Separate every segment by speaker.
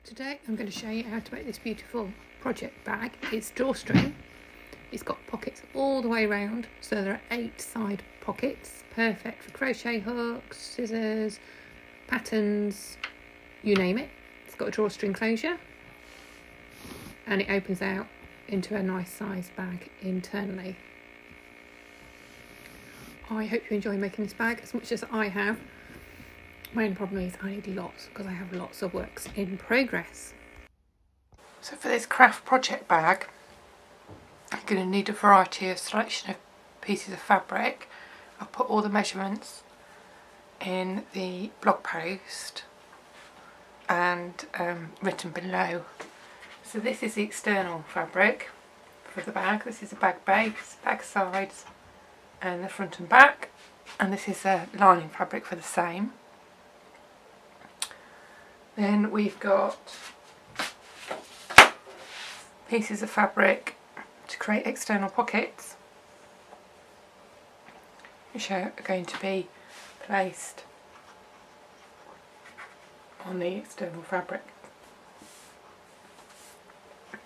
Speaker 1: Today I'm going to show you how to make this beautiful project bag. It's drawstring. It's got pockets all the way around, so there are 8 side pockets, perfect for crochet hooks, scissors, patterns, you name it. It's got a drawstring closure and it opens out into a nice sized bag internally. I hope you enjoy making this bag as much as I have. My only problem is I need lots because I have lots of works in progress. So for this craft project bag, you're going to need a variety of selection of pieces of fabric. I've put all the measurements in the blog post and written below. So this is the external fabric for the bag. This is the bag base, bag sides and the front and back, and this is a lining fabric for the same. Then we've got pieces of fabric to create external pockets, which are going to be placed on the external fabric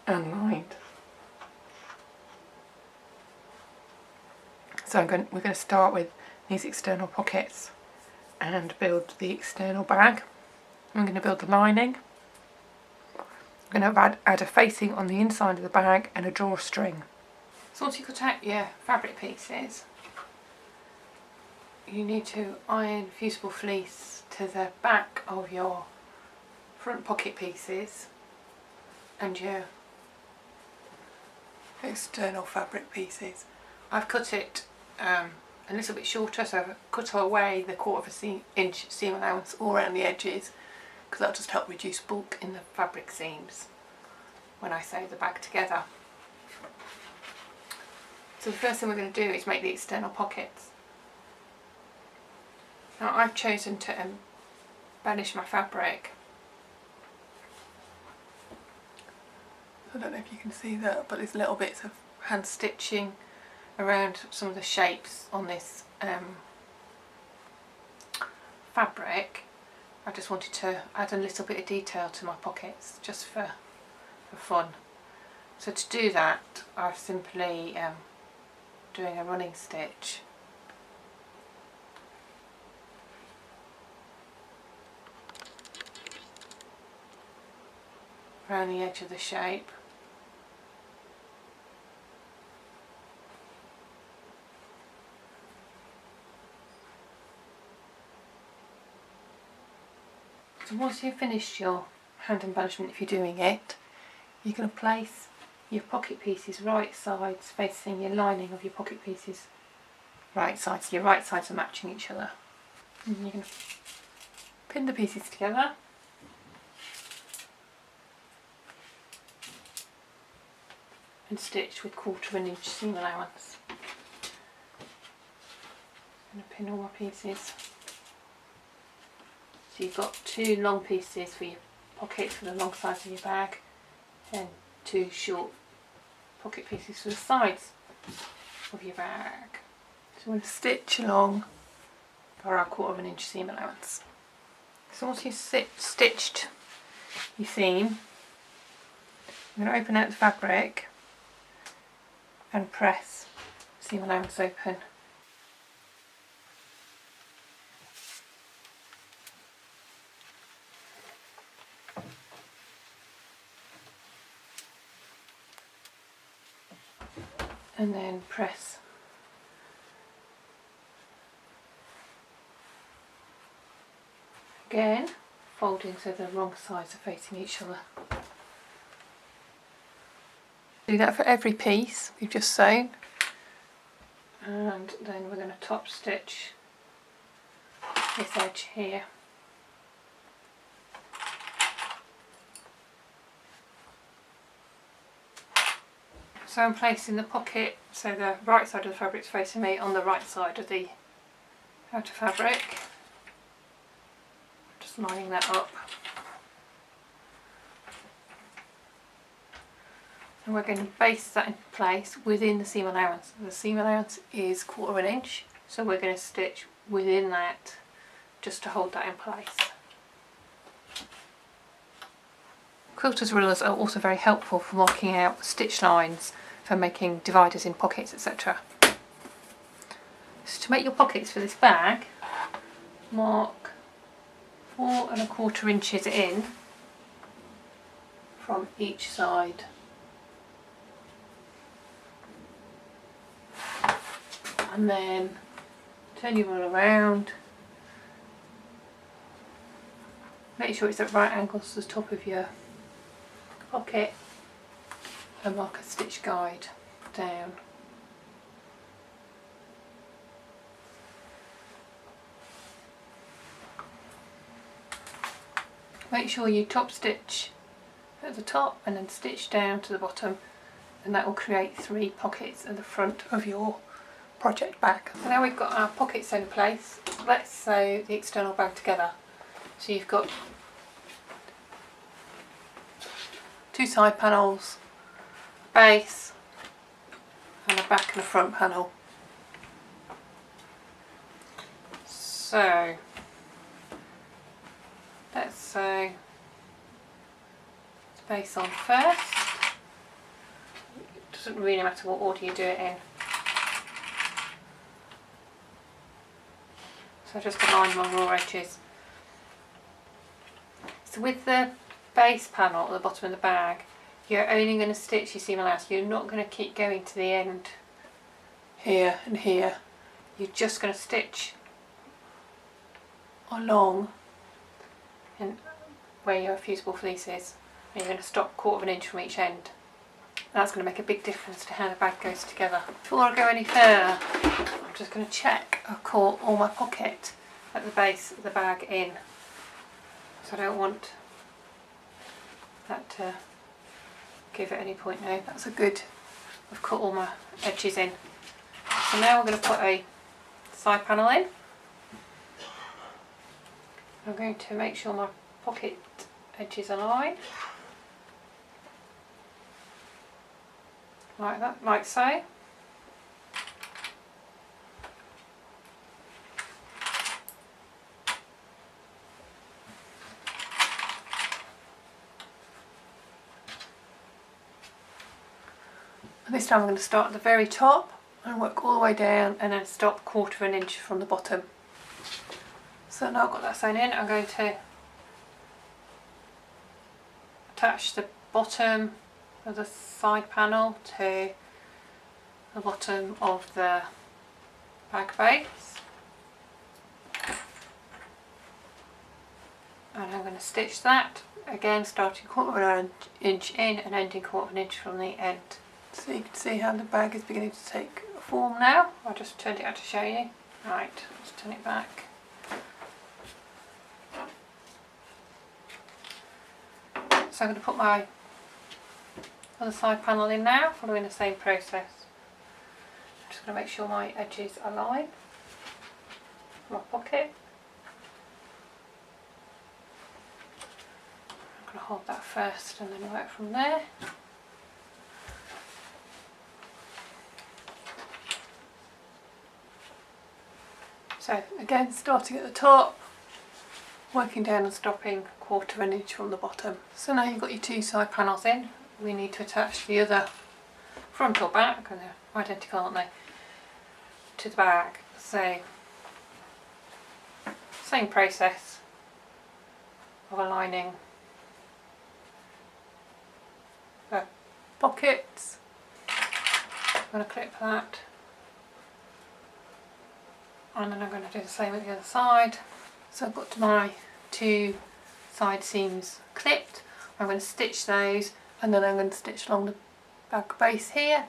Speaker 1: and lined. So we're going to start with these external pockets and build the external bag. I'm going to build the lining. I'm going to add a facing on the inside of the bag and a drawstring. So once you cut out your fabric pieces, you need to iron fusible fleece to the back of your front pocket pieces and your external fabric pieces. I've cut it a little bit shorter, so I've cut away the 1/4 inch seam allowance all around the edges, because that'll just help reduce bulk in the fabric seams when I sew the bag together. So the first thing we're going to do is make the external pockets. Now I've chosen to embellish my fabric. I don't know if you can see that, but there's little bits of hand stitching around some of the shapes on this fabric. I just wanted to add a little bit of detail to my pockets, just for fun. So to do that, I'm simply doing a running stitch around the edge of the shape. So once you've finished your hand embellishment, if you're doing it, you're going to place your pocket pieces right sides facing your lining of your pocket pieces right sides, so your right sides are matching each other. And you're going to pin the pieces together and stitch with 1/4 inch seam allowance. I'm going to pin all my pieces. So you've got 2 long pieces for your pockets for the long sides of your bag and 2 short pocket pieces for the sides of your bag. So we're going to stitch along for our 1/4 inch seam allowance. So once you've stitched your seam, I'm going to open out the fabric and press seam allowance open. And then press again, folding so the wrong sides are facing each other. Do that for every piece we've just sewn, and then we're going to top stitch this edge here. So I'm placing the pocket so the right side of the fabric is facing me on the right side of the outer fabric. Just lining that up. And we're going to base that in place within the seam allowance. The seam allowance is 1/4 inch, so we're going to stitch within that just to hold that in place. Quilter's rulers are also very helpful for marking out stitch lines, for making dividers in pockets, etc. So to make your pockets for this bag, mark 4¼ inches in from each side. And then turn your ruler around. Make sure it's at right angles to the top of your pocket and mark a stitch guide down. Make sure you top stitch at the top and then stitch down to the bottom, and that will create 3 pockets at the front of your project bag. So now we've got our pockets in place, let's sew the external bag together. So you've got 2 side panels, a base and a back and a front panel. So let's sew the base on first. It doesn't really matter what order you do it in. So just align my raw edges. So with the base panel at the bottom of the bag, you're only going to stitch your seam allowance. You're not going to keep going to the end here and here. You're just going to stitch along and where your fusible fleece is, and you're going to stop 1/4 inch from each end. And that's going to make a big difference to how the bag goes together. Before I go any further, I'm just going to check I've caught all my pocket at the base of the bag in. So I don't want that to give at any point now. That's a good, I've cut all my edges in. So now we're going to put a side panel in. I'm going to make sure my pocket edges align. Like that, like so. And this time I'm going to start at the very top and work all the way down and then stop 1/4 inch from the bottom. So now I've got that sewn in, I'm going to attach the bottom of the side panel to the bottom of the bag base, and I'm going to stitch that again, starting 1/4 inch in and ending 1/4 inch from the end. So you can see how the bag is beginning to take form now. I'll just turn it out to show you. Right, let's turn it back. So I'm going to put my other side panel in now, following the same process. I'm just going to make sure my edges align. My pocket. I'm going to hold that first and then work from there. So again, starting at the top, working down and stopping 1/4 inch from the bottom. So now you've got your 2 side panels in, we need to attach the other front or back, and they're identical, aren't they, to the bag. So same process of aligning the pockets. I'm going to clip that, and then I'm going to do the same at the other side. So I've got my 2 side seams clipped. I'm going to stitch those, and then I'm going to stitch along the bag base here.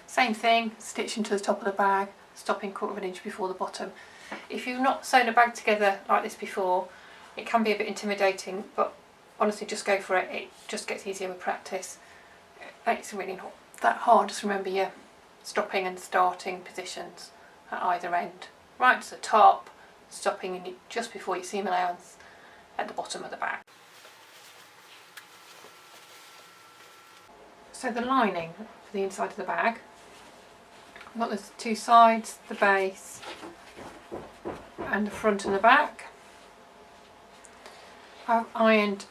Speaker 1: Same thing, stitch into the top of the bag, stopping 1/4 inch before the bottom. If you've not sewn a bag together like this before, it can be a bit intimidating, but honestly just go for it. It just gets easier with practice. It's really not that hard. Just remember your stopping and starting positions at either end. Right to the top, stopping just before your seam allowance at the bottom of the bag. So the lining for the inside of the bag, I've got the 2 sides, the base and the front and the back. I've ironed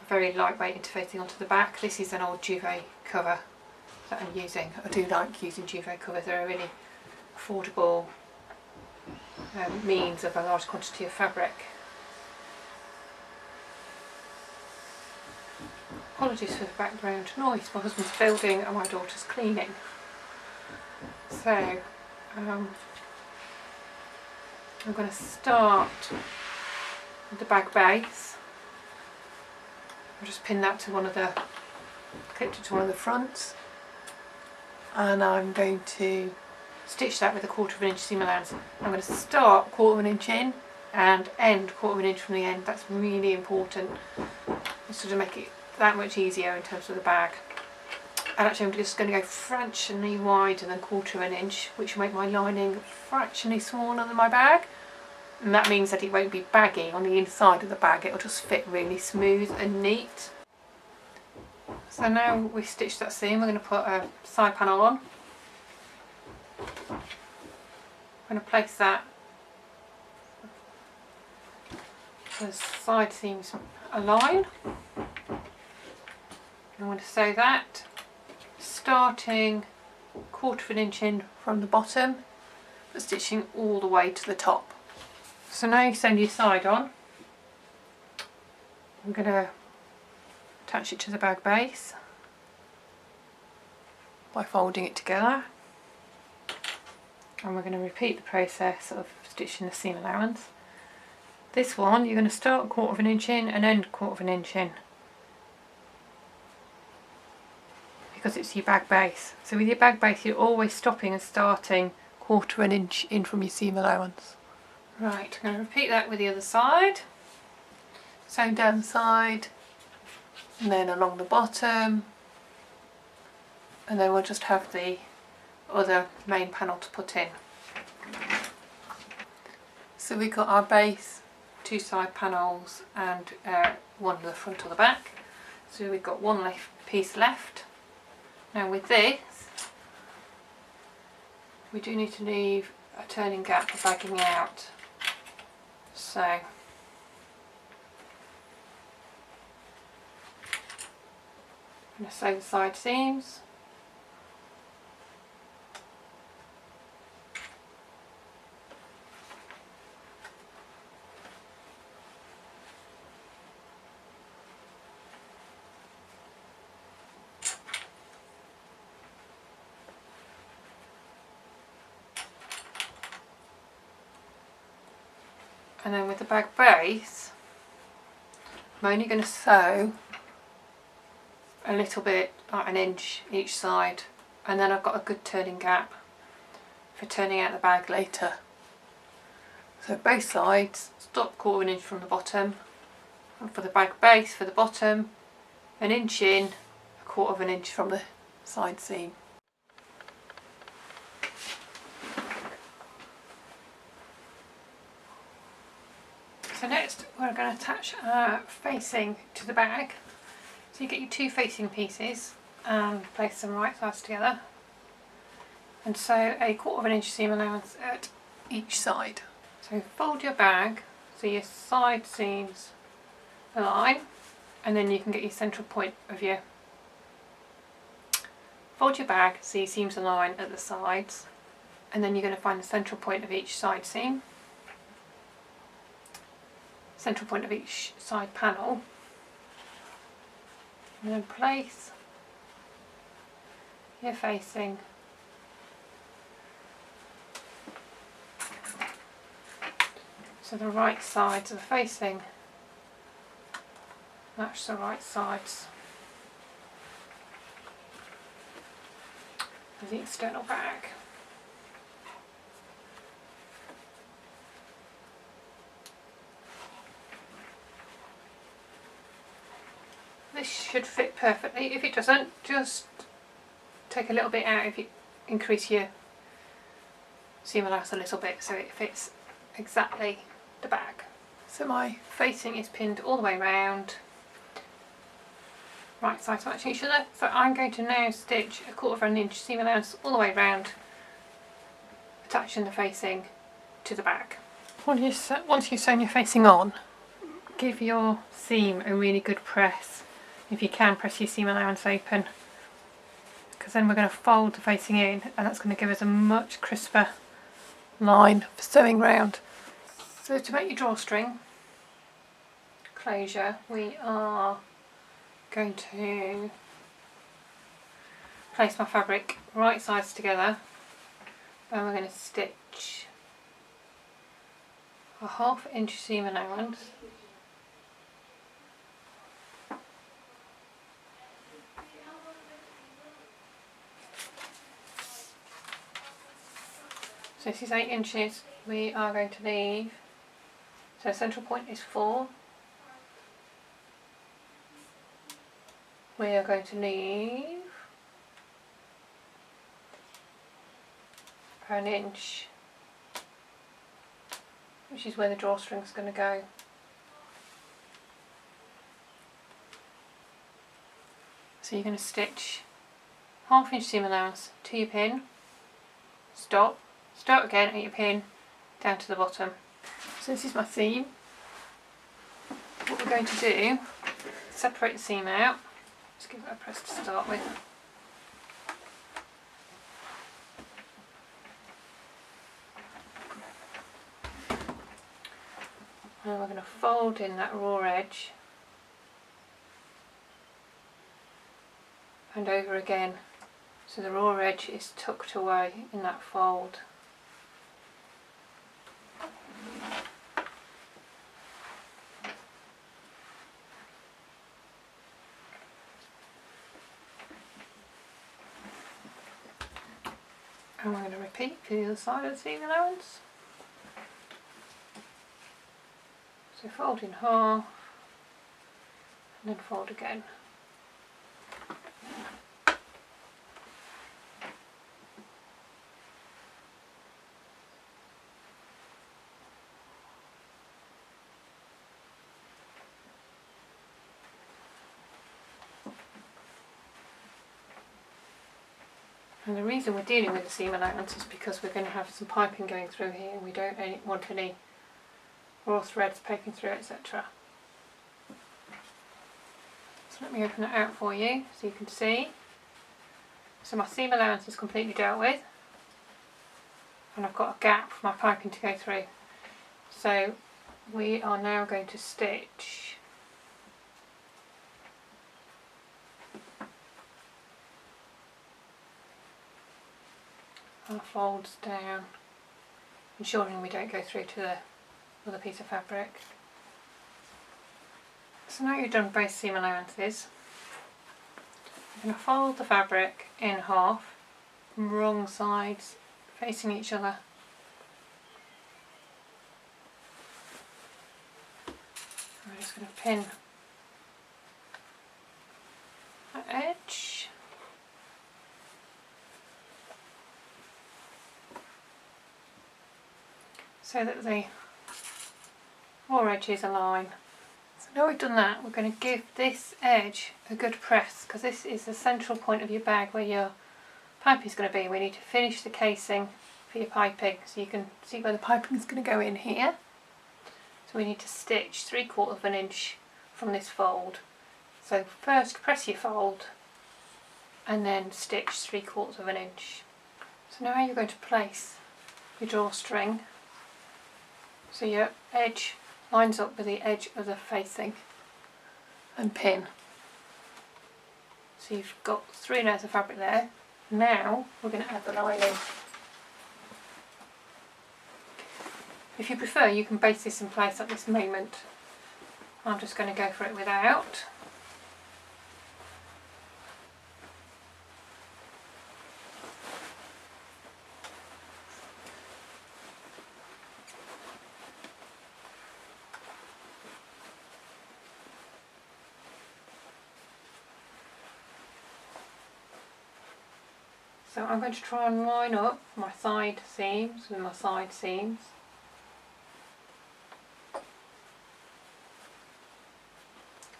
Speaker 1: very lightweight interfacing onto the back. This is an old duvet cover that I'm using. I do like using duvet covers, they're a really affordable means of a large quantity of fabric. Apologies for the background noise, my husband's building and my daughter's cleaning. So I'm going to start with the bag base. I'll just pin that to clipped it to one of the fronts, and I'm going to stitch that with a 1/4 inch seam allowance. I'm going to start 1/4 inch in and end 1/4 inch from the end. That's really important, just to make it that much easier in terms of the bag. And actually I'm just going to go fractionally wider than 1/4 inch, which will make my lining fractionally smaller than my bag. And that means that it won't be baggy on the inside of the bag, it'll just fit really smooth and neat. So now we've stitched that seam, we're going to put a side panel on. I'm going to place that so the side seams align. I'm going to sew that, starting 1/4 inch in from the bottom, but stitching all the way to the top. So now you sew your side on. I'm going to attach it to the bag base by folding it together, and we're going to repeat the process of stitching the seam allowance. This one you're going to start 1/4 inch in and end 1/4 inch in, because it's your bag base. So with your bag base you're always stopping and starting 1/4 inch in from your seam allowance. Right, I'm going to repeat that with the other side. Sew down the side and then along the bottom, and then we'll just have the other main panel to put in. So we've got our base, 2 side panels and one at the front or the back. So we've got one piece left. Now with this, we do need to leave a turning gap for bagging out. So I'm going to sew the side seams. And then with the bag base, I'm only going to sew a little bit, like 1 inch each side, and then I've got a good turning gap for turning out the bag later. So both sides, stop 1/4 inch from the bottom, and for the bag base for the bottom, 1 inch in, 1/4 inch from the side seam. So next we're going to attach our facing to the bag. So you get your 2 facing pieces and place them right sides together, and sew a 1/4 inch seam allowance at each side. So fold your bag so your side seams align, and then you can get your central point of your... Fold your bag so your seams align at the sides, and then you're going to find the central point of each side seam, central point of each side panel, and then place your facing so the right sides of the facing match the right sides of the external bag. This should fit perfectly. If it doesn't, just take a little bit out if you increase your seam allowance a little bit so it fits exactly the bag. So my facing is pinned all the way around, right sides matching each other. So I'm going to now stitch a 1/4 inch seam allowance all the way around, attaching the facing to the bag. Once you've sewn your facing on, give your seam a really good press. If you can, press your seam allowance open, because then we're going to fold the facing in, and that's going to give us a much crisper line for sewing round. So to make your drawstring closure, we are going to place my fabric right sides together, and we're going to stitch a 1/2 inch seam allowance. So this is 8 inches. We are going to leave, so central point is 4. We are going to leave an inch, which is where the drawstring is going to go. So you're going to stitch 1/2 inch seam allowance to your pin, stop, start again at your pin, down to the bottom. So this is my seam. What we're going to do, separate the seam out. Just give it a press to start with. And we're going to fold in that raw edge and over again, so the raw edge is tucked away in that fold. And we're going to repeat for the other side of the seam allowance. So fold in half and then fold again. And the reason we're dealing with the seam allowance is because we're going to have some piping going through here, and we don't want any raw threads poking through, etc. So let me open it out for you so you can see. So my seam allowance is completely dealt with, and I've got a gap for my piping to go through. So we are now going to stitch our folds down, ensuring we don't go through to the other piece of fabric. So now you've done both seam allowances, you're going to fold the fabric in half, wrong sides facing each other. I'm just going to pin that edge. So that the raw edges align. So now we've done that, we're going to give this edge a good press, because this is the central point of your bag where your piping is going to be. We need to finish the casing for your piping, so you can see where the piping is going to go in here. So we need to stitch 3/4 of an inch from this fold. So first press your fold and then stitch 3/4 of an inch. So now you're going to place your drawstring so your edge lines up with the edge of the facing and pin. So you've got 3 layers of fabric there. Now we're going to add the lining. If you prefer, you can base this in place at this moment. I'm just going to go for it without. So I'm going to try and line up my side seams with my side seams.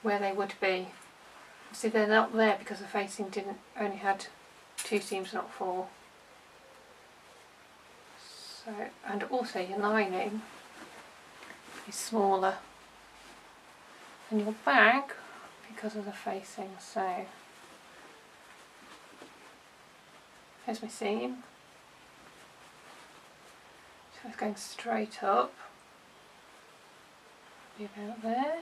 Speaker 1: Where they would be. See, they're not there because the facing only had 2 seams, not 4. So, and also your lining is smaller in your bag because of the facing. So here's my seam. So it's going straight up, be about there.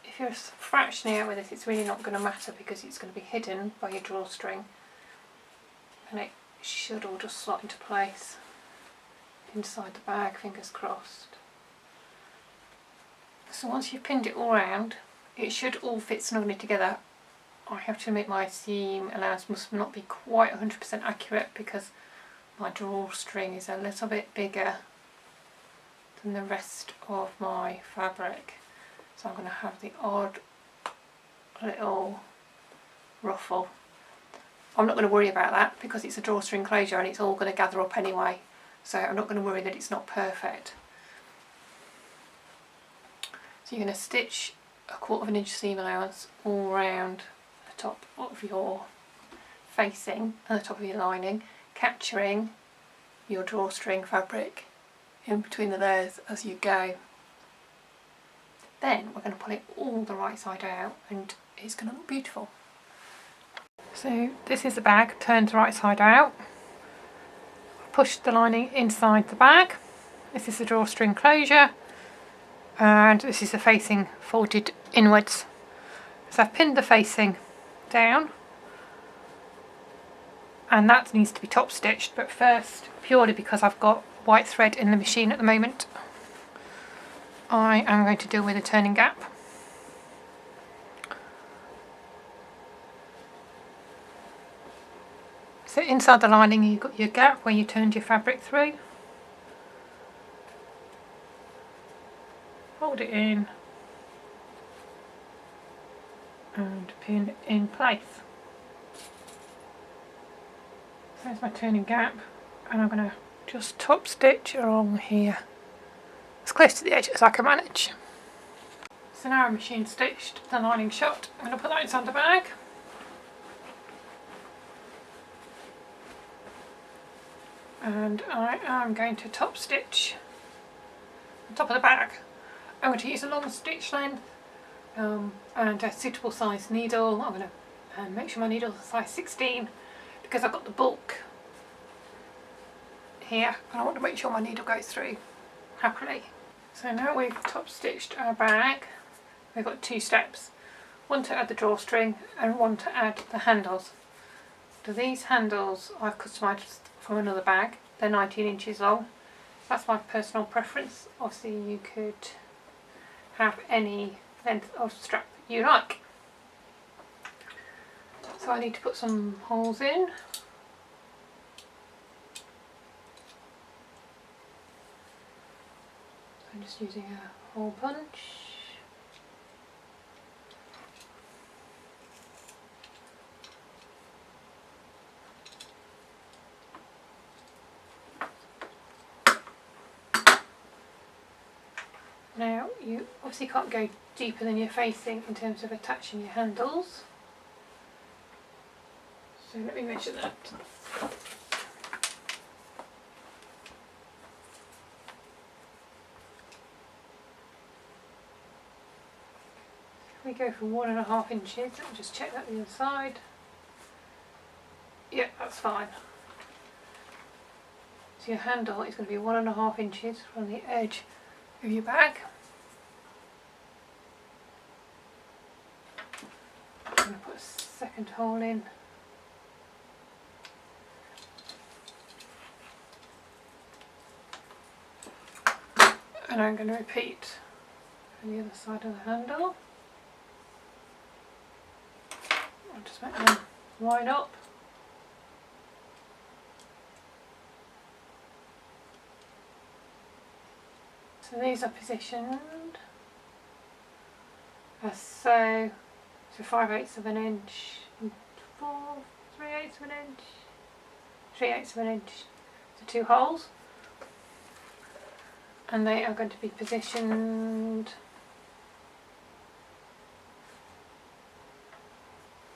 Speaker 1: If you're fractioning out with it, it's really not going to matter because it's going to be hidden by your drawstring, and it should all just slot into place inside the bag, fingers crossed. So once you've pinned it all round, it should all fit snugly together. I have to admit my seam allowance must not be quite 100% accurate because my drawstring is a little bit bigger than the rest of my fabric. So I'm going to have the odd little ruffle. I'm not going to worry about that because it's a drawstring closure and it's all going to gather up anyway. So I'm not going to worry that it's not perfect. So you're going to stitch a 1/4 inch seam allowance all round the top of your facing and the top of your lining, capturing your drawstring fabric in between the layers as you go. Then we're going to pull it all the right side out and it's going to look beautiful. So this is the bag turned right side out. Push the lining inside the bag. This is the drawstring closure and this is the facing folded inwards. So I've pinned the facing down and that needs to be top stitched, but first, purely because I've got white thread in the machine at the moment, I am going to deal with a turning gap. So inside the lining you've got your gap where you turned your fabric through. Hold it in and pin it in place. So there's my turning gap and I'm going to just top stitch along here as close to the edge as I can manage. So now I've machine stitched the lining shut. I'm going to put that inside the bag. And I am going to top stitch the top of the bag. I'm going to use a long stitch length and a suitable size needle. I'm going to make sure my needle is size 16 because I've got the bulk here and I want to make sure my needle goes through happily. So now we've top stitched our bag, we've got 2 steps. One to add the drawstring and one to add the handles. So these handles I've customised from another bag. They're 19 inches long. That's my personal preference. Obviously you could have any length of strap you like. So I need to put some holes in. I'm just using a hole punch. Now you obviously can't go deeper than you're facing in terms of attaching your handles. So let me measure that. We go for 1.5 inches. Let me just check that the other side. Yeah, that's fine. So your handle is going to be 1.5 inches from the edge of your bag. I'm going to put a second hole in. And I'm going to repeat on the other side of the handle. I'll just make them line up. So these are positioned as so 5/8 of an inch, 3/8 of an inch, 3/8 of an inch, so 2 holes, and they are going to be positioned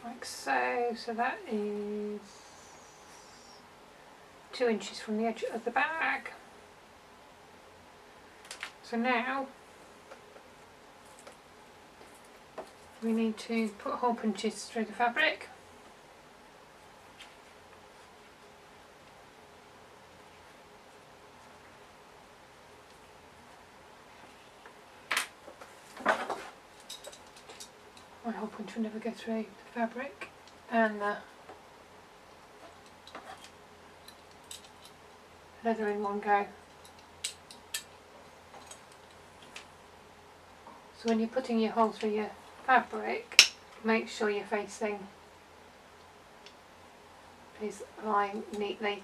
Speaker 1: like so. So that is 2 inches from the edge of the bag. So now we need to put hole punches through the fabric. My hole punch will never go through the fabric, and the leather in one go. So when you're putting your hole through your fabric, make sure your facing is lying neatly.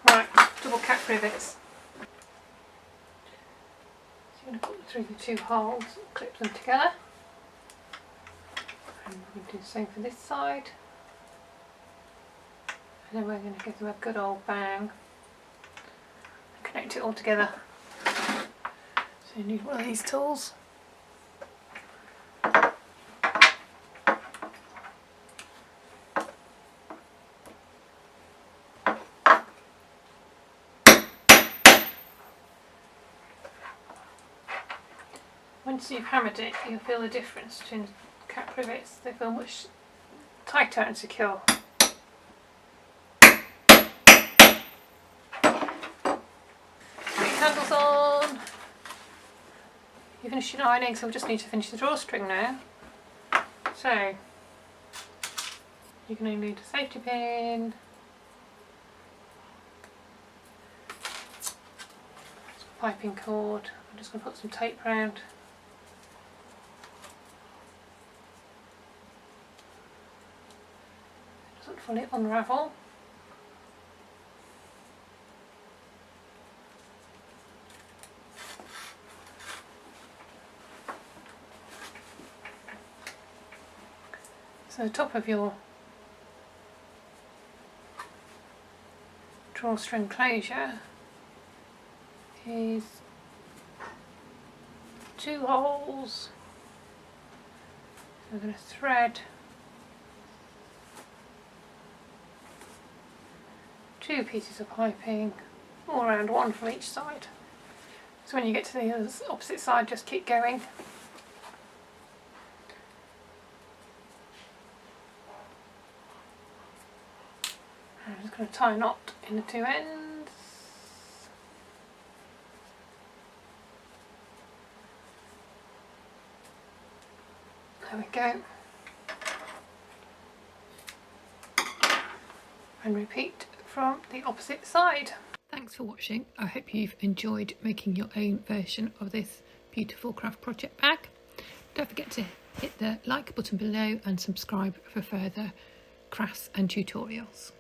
Speaker 1: Right, double cap rivets. So you're going to put them through the 2 holes, clip them together, and we'll do the same for this side, and then we're going to give them a good old bang and connect it all together. So you need one of these tools. Once you've hammered it, you'll feel the difference between the cap rivets. They feel much tighter and secure. Put your candles on. You finished your ironing, so we just need to finish the drawstring now. So you can only need a safety pin, some piping cord. I'm just going to put some tape round. Doesn't fully unravel. So the top of your drawstring closure is 2 holes. So we're going to thread 2 pieces of piping all around, 1 from each side. So when you get to the opposite side, just keep going. I'm just going to tie a knot in the 2 ends. There we go. And repeat from the opposite side. Thanks for watching. I hope you've enjoyed making your own version of this beautiful craft project bag. Don't forget to hit the like button below and subscribe for further crafts and tutorials.